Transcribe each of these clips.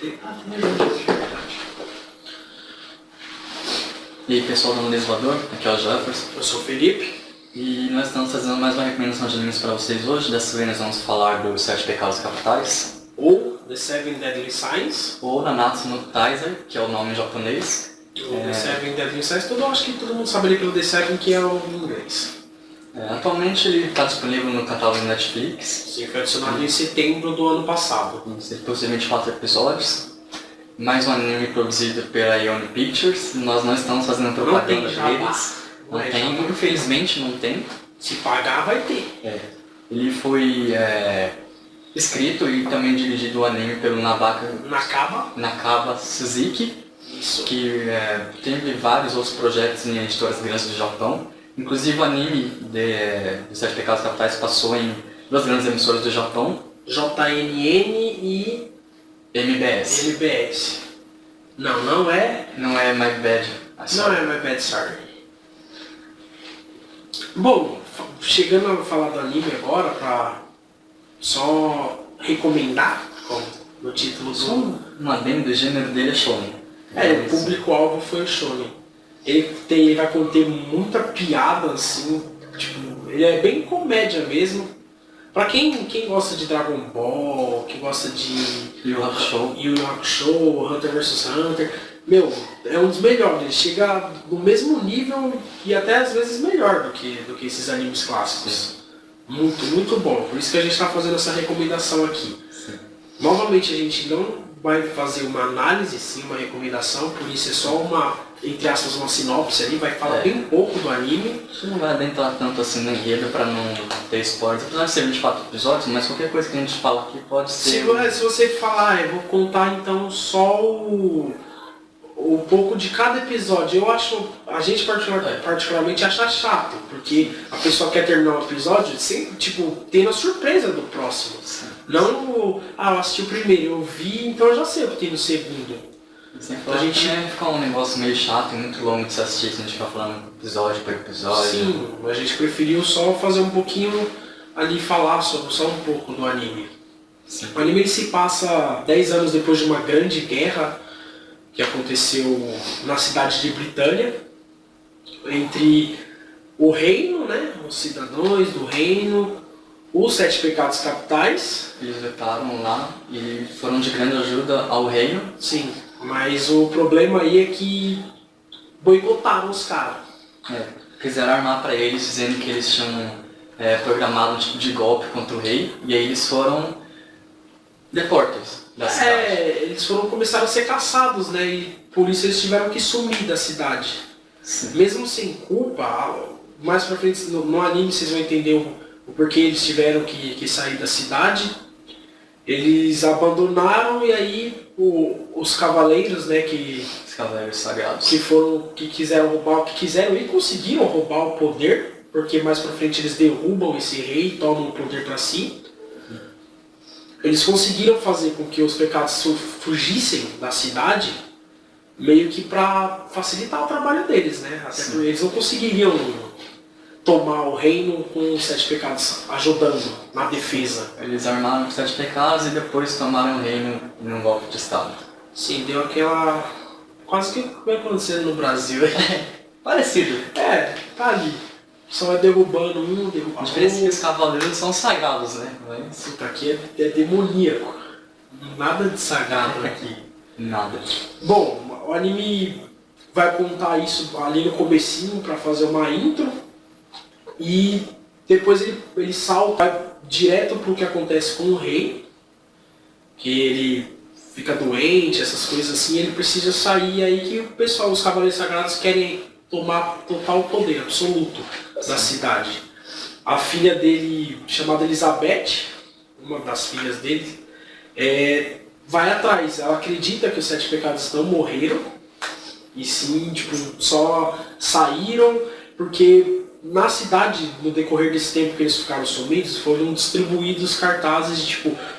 E aí pessoal do Mundo Voador, aqui é o Jefferson. Eu sou o Felipe. E nós estamos fazendo mais uma recomendação de animes para vocês hoje. Dessa vez nós vamos falar dos 7 Pecados Capitais. Ou The Seven Deadly Signs. Ou Nanatsu no Taizai, que é o nome em japonês. Ou The Seven Deadly Signs. Acho que todo mundo sabe ali pelo The Seven que é o inglês. Atualmente ele está disponível no catálogo da Netflix. Sim, foi adicionado em setembro do ano passado. Ele possui 24 episódios. Mais um anime produzido pela Ione Pictures. Nós não estamos fazendo propaganda deles. Não tem, infelizmente não tem. Se pagar, vai ter. Ele foi escrito e também dirigido o anime pelo Nakaba Suzuki. Isso. Que teve vários outros projetos em editoras grandes do Japão. Inclusive o anime dos 7 Pecados Capitais passou em duas grandes emissoras do Japão. JNN e MBS. Não é. Não é My Bad. Não é My Bad Sorry. Bom, chegando a falar do anime agora, pra só recomendar, como no título do... Um adendo, o gênero dele é shonen. O público-alvo foi o shonen. Ele vai conter muita piada, assim, tipo, ele é bem comédia mesmo. Pra quem gosta de Dragon Ball, quem gosta de Yu Yu Hakusho, Hunter vs Hunter, é um dos melhores. Ele chega no mesmo nível e até às vezes melhor do que esses animes clássicos. Sim. Muito, muito bom. Por isso que a gente está fazendo essa recomendação aqui. Sim. Novamente, a gente não vai fazer uma análise, sim, uma recomendação, por isso é só uma, entre aspas, uma sinopse ali, vai falar bem pouco do anime. Isso não vai adentrar tanto assim no enredo pra não ter spoilers, apesar de ser 24 episódios, mas qualquer coisa que a gente fala aqui pode ser... Se você falar, eu vou contar então só o pouco de cada episódio, a gente particularmente acha chato, porque a pessoa quer terminar o episódio sem, tendo a surpresa do próximo. Sim. Não, eu assisti o primeiro, eu vi, então eu já sei o que tem no segundo. A gente fica um negócio meio chato e muito longo de se assistir, se a gente ficar falando episódio por episódio. Sim, a gente preferiu só fazer um pouquinho ali, falar sobre só um pouco do anime. Sim. O anime ele se passa 10 anos depois de uma grande guerra que aconteceu na cidade de Britânia, entre o reino, né, os cidadãos do reino, os 7 Pecados Capitais. Eles lutaram lá e foram de grande ajuda ao reino. Sim, mas o problema aí é que boicotaram os caras. Quiseram armar pra eles, dizendo que eles tinham programado um tipo de golpe contra o rei, e aí eles foram deportados da cidade. Eles começaram a ser caçados, né, e por isso eles tiveram que sumir da cidade. Sim. Mesmo sem culpa, mais pra frente no anime vocês vão entender o porquê eles tiveram que sair da cidade. Eles abandonaram e aí os cavaleiros, né, Os Cavaleiros Sagrados. que quiseram e conseguiram roubar o poder, porque mais pra frente eles derrubam esse rei e tomam o poder pra si. Eles conseguiram fazer com que os pecados fugissem da cidade, meio que pra facilitar o trabalho deles, né? Até porque eles não conseguiriam tomar o reino com os 7 pecados ajudando na defesa. Eles armaram os 7 pecados e depois tomaram o reino num golpe de estado. Sim, deu aquela... quase que vai acontecer no Brasil. Parecido. Tá ali. Só vai derrubando um, derrubando A diferença é que os cavaleiros são sagrados, né? Mas... aqui é demoníaco. Nada de sagrado aqui. Nada. Bom, o anime vai contar isso ali no comecinho pra fazer uma intro. E depois ele salta, vai direto pro que acontece com o rei. Que ele fica doente, essas coisas assim, ele precisa sair aí que o pessoal, os Cavaleiros Sagrados querem tomar total poder absoluto da cidade. A filha dele, chamada Elizabeth, uma das filhas dele, vai atrás. Ela acredita que os 7 pecados não morreram, e sim, só saíram, porque na cidade, no decorrer desse tempo que eles ficaram sumidos, foram distribuídos cartazes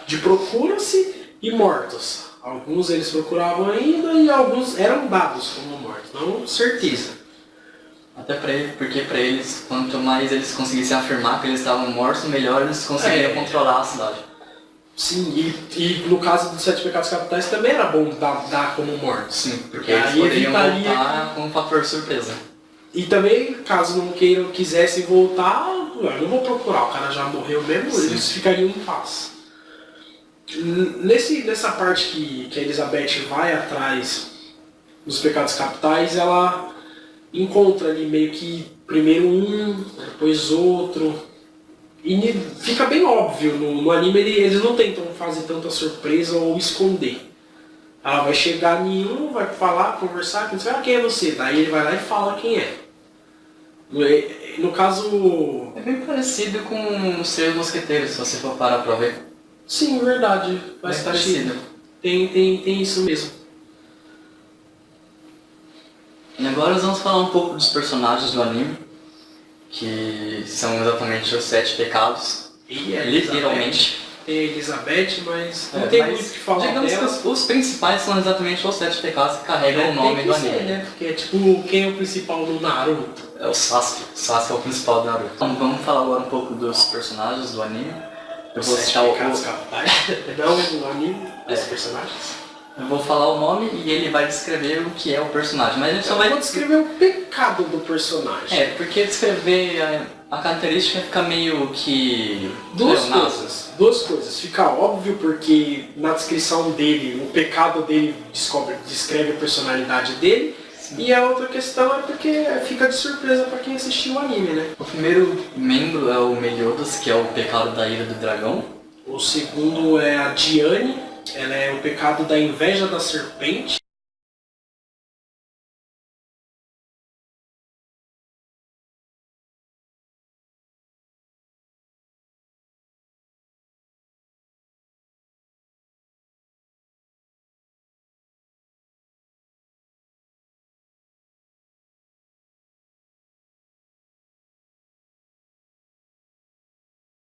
de procura-se e mortos. Alguns eles procuravam ainda e alguns eram dados como mortos, não certeza. Até porque pra eles, quanto mais eles conseguissem afirmar que eles estavam mortos, melhor eles conseguiriam controlar a cidade. Sim, e no caso dos 7 pecados capitais também era bom dar como mortos. Sim, porque eles poderiam voltar com um fator surpresa. E também, caso não quisessem voltar, eu não vou procurar, o cara já morreu mesmo, sim, eles ficariam em paz. Nessa parte que a Elizabeth vai atrás dos pecados capitais, ela encontra ali meio que primeiro um, depois outro. E fica bem óbvio, no anime eles não tentam fazer tanta surpresa ou esconder. Ela vai chegar em um, vai falar, conversar, quem é você? Daí ele vai lá e fala quem é. No caso... É bem parecido com os Três Mosqueteiros, se você for parar pra ver. Sim, verdade. Faz parecido. Tem isso mesmo. E agora nós vamos falar um pouco dos personagens do anime, que são exatamente os 7 pecados, literalmente. Tem a Elizabeth, mas não tem muito o que falar digamos dela. que os principais são exatamente os 7 pecados que carregam o nome do anime. Né? Porque é tipo, quem é o principal do Naruto? É o Sasuke. O Sasuke é o principal do Naruto. Então vamos falar agora um pouco dos personagens do anime. Eu vou citar pecados capitais. Não o anime, dos personagens. Eu vou falar o nome e ele vai descrever o que é o personagem. Mas ele só vai descrever o pecado do personagem. É, porque descrever a característica fica meio que... Duas coisas. Fica óbvio porque na descrição dele, o pecado dele descreve a personalidade dele. Sim. E a outra questão é porque fica de surpresa pra quem assistiu o anime, né? O primeiro membro é o Meliodas, que é o pecado da ira do dragão. O segundo é a Diane, ela é o pecado da inveja da serpente.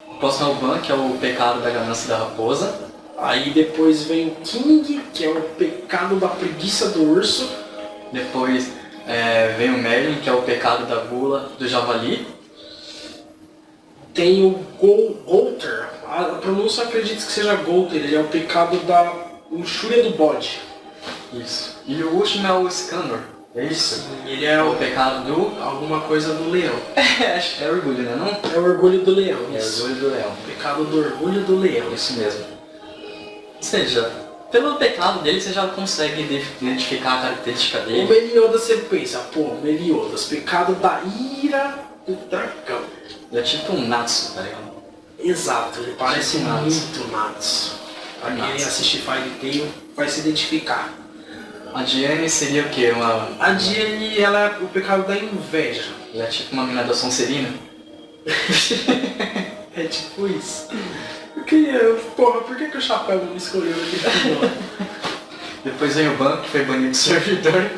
O próximo é o Ban, que é o pecado da ganância da raposa. Aí depois vem o King, que é o pecado da preguiça do urso. Depois vem o Merlin, que é o pecado da gula do javali. Tem o Golter, a pronúncia acredito que seja Golter, ele é o pecado da luxúria do bode. Isso. E o último é o Scandor. É isso? Sim, ele é o pecado do... alguma coisa do leão. Acho que é orgulho, né? Não? É o orgulho do leão. É o orgulho do leão. O pecado do orgulho do leão. Isso mesmo. Ou seja, pelo pecado dele você já consegue identificar a característica dele. O Meliodas você pensa, Meliodas, pecado da ira do dragão. Ele é tipo um Natsu, tá ligado? Exato, ele parece tipo muito Natsu. Pra quem assistir Fairy Tail vai se identificar. A Diane seria o quê? A Diane, ela é o pecado da inveja. Ela é tipo uma mina da Sonserina? É tipo isso. Por que o Chapéu não me escolheu naquele final? Depois vem o Ban, que foi banido do servidor.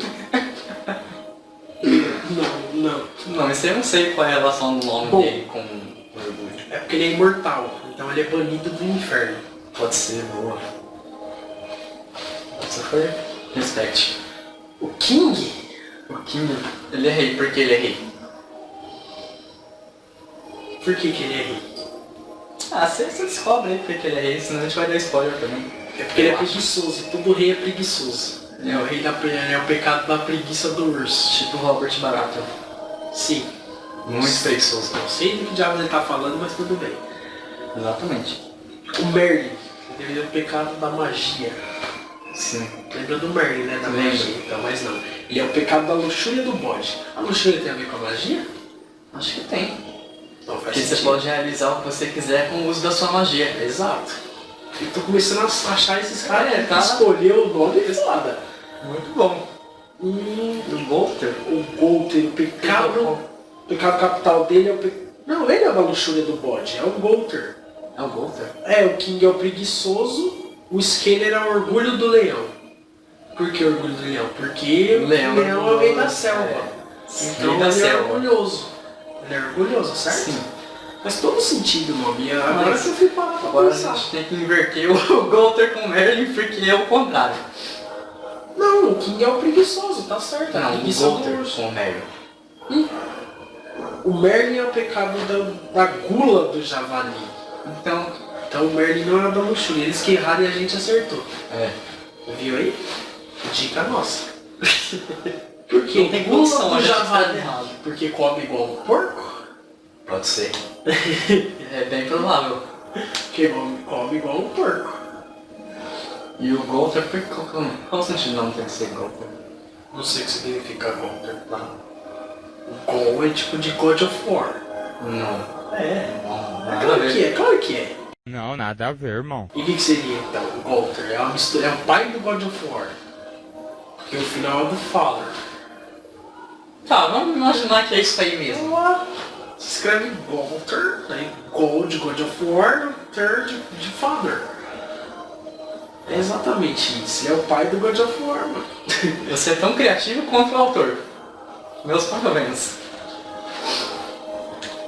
Não, mas eu não sei qual é a relação do nome dele com o orgulho. É porque ele é imortal, então ele é banido do inferno. Pode ser, boa. Essa foi... Respect. O King? O King, ele é rei. Por que ele é rei? Por que ele é rei? Você descobre aí porque ele é rei, senão a gente vai dar spoiler também. É porque ele é preguiçoso, e todo rei é preguiçoso. É o rei é o pecado da preguiça do urso. Tipo Robert Baratheon. Sim. Muito preguiçoso. Não sei do que diabos ele tá falando, mas tudo bem. Exatamente. O Merlin, ele é o pecado da magia. Sim. Lembra do Merlin, né? Da magia, então, mas não. Ele é o pecado da luxúria do bode. A luxúria tem a ver com a magia? Acho que tem. Então, porque você pode realizar o que você quiser com o uso da sua magia. Exato. Eu tô começando a achar esses caras que escolheu o nome foda. Muito bom. O Golter? O Golter, o pecado capital dele é o Não, ele é da luxúria do bode, é o Golter. É o Golter? É, o King é o preguiçoso, o Scanner é o orgulho do leão. Por que orgulho do leão? Porque o leão é o rei da selva. Então ele é orgulhoso. Ele é orgulhoso, certo? Sim. Faz todo sentido o nome. Agora que eu fui parar pra pensar. A gente tem que inverter o Golter com o Merlin porque é o contrário. Não, o King é o preguiçoso, tá certo. Não, o Golter com o Merlin. O Merlin é o pecado da gula do javali. Então Então o Merlin não era da Mushu. Eles que erraram e a gente acertou. É. Viu aí? Dica nossa. Por quê? Não tem condição, Pula a do gente javali. tá errado. Porque come igual um porco? Pode ser. É bem provável. Porque come igual um porco. E o Golter, qual o sentido do nome tem que ser Golter? Não sei o que significa Golter. Tá? O Gol é tipo de God of War. Não. É. Não, É nada a claro ver. que é, claro que é. Não, nada a ver, irmão. E o que seria então o Golter? É uma mistura, é o pai do God of War. Porque o final é do Father. Tá, vamos imaginar que é isso aí mesmo. Lá se escreve Golter, aí Gol de God of War, Ter de Father. É exatamente isso. Ele é o pai do God of War, mano. Você é tão criativo quanto o autor. Meus parabéns.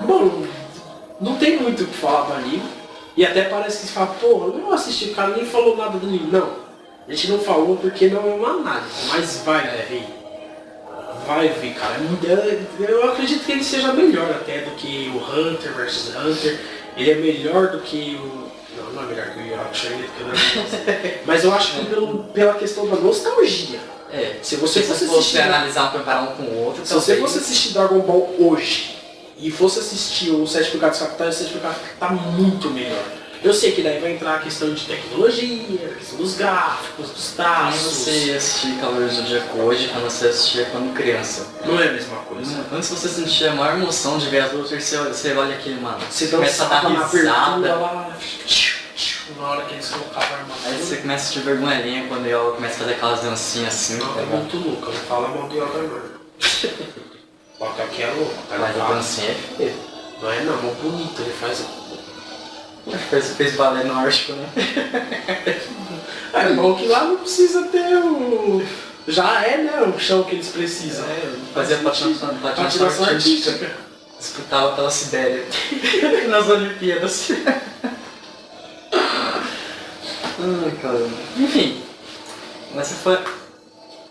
Bom, não tem muito o que falar do anime. E até parece que se fala, pô, eu não assisti, o cara nem falou nada do anime. Não, a gente não falou porque não é uma análise, mas vai ver. Vai ver, cara. Eu acredito que ele seja melhor até do que o Hunter vs Hunter. Ele é melhor do que o... Não é melhor que o Yu Hakusho ainda, porque eu não sei. Mas eu acho que pela questão da nostalgia. É, Se você fosse fosse assistir... analisar, comparar um com o outro, Se você fosse assistir Dragon Ball hoje e fosse assistir o Sete Pecados Capitais, o Sete Pecados tá muito melhor. Eu sei que daí vai entrar a questão de tecnologia, a questão dos gráficos, dos Quando traços. você assistir Cavaleiros do Zodíaco hoje, quando você assistia quando criança. Não é a mesma coisa. Antes você sentia a maior emoção de ver as lutas, você olha aquele, mano. Você começa a dar dançava na abertura risada. lá, na hora que eles colocavam a armadura. Aí você começa a te vergonha quando ela começa a fazer aquelas dancinhas assim, Não, tá é ligado? muito louco, não fala mal do Yoga não. Bota aqui é louco, tá Mas a ligado? dancinha é feia. Não é não, é bonito, ele faz... Fez balé nórdico, né? É bom que lá não precisa ter o... Já é, né, o chão que eles precisam. Fazia patinação artística. Disputava pela Sibéria. Nas Olimpíadas. Ai, caramba. Enfim. Mas se foi...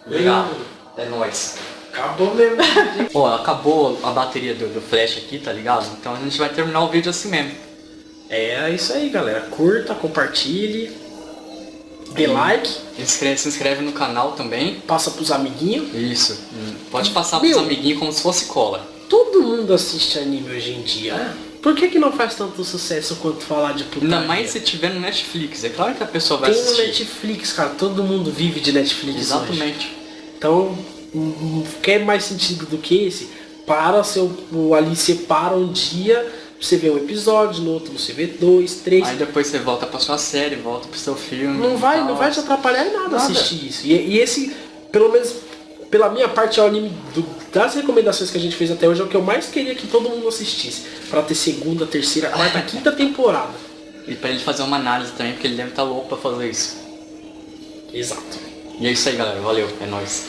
Legal. É nóis. Acabou mesmo. Ó, acabou a bateria do flash aqui, tá ligado? Então a gente vai terminar o vídeo assim mesmo. É isso aí, galera. Curta, compartilhe, dê like, Se inscreve no canal também. passa pros amiguinhos. Isso. Pode passar pros Meu. amiguinhos como se fosse cola. Todo mundo assiste anime hoje em dia. Por que não faz tanto sucesso quanto falar de putaria? Ainda mais se tiver no Netflix. É claro que a pessoa vai Tem no assistir. Netflix, cara. Todo mundo vive de Netflix hoje. Exatamente. Então, quer mais sentido do que esse? Ali separa um dia, você vê um episódio, no outro você vê 2, 3. Aí depois você volta pra sua série, volta pro seu filme. Não vai te atrapalhar em nada assistir isso. E esse, pelo menos pela minha parte, é o anime das recomendações que a gente fez até hoje, é o que eu mais queria que todo mundo assistisse. Pra ter segunda, terceira, quarta, quinta temporada. E pra ele fazer uma análise também, porque ele deve estar louco pra fazer isso. Exato. E é isso aí, galera. Valeu. É nóis.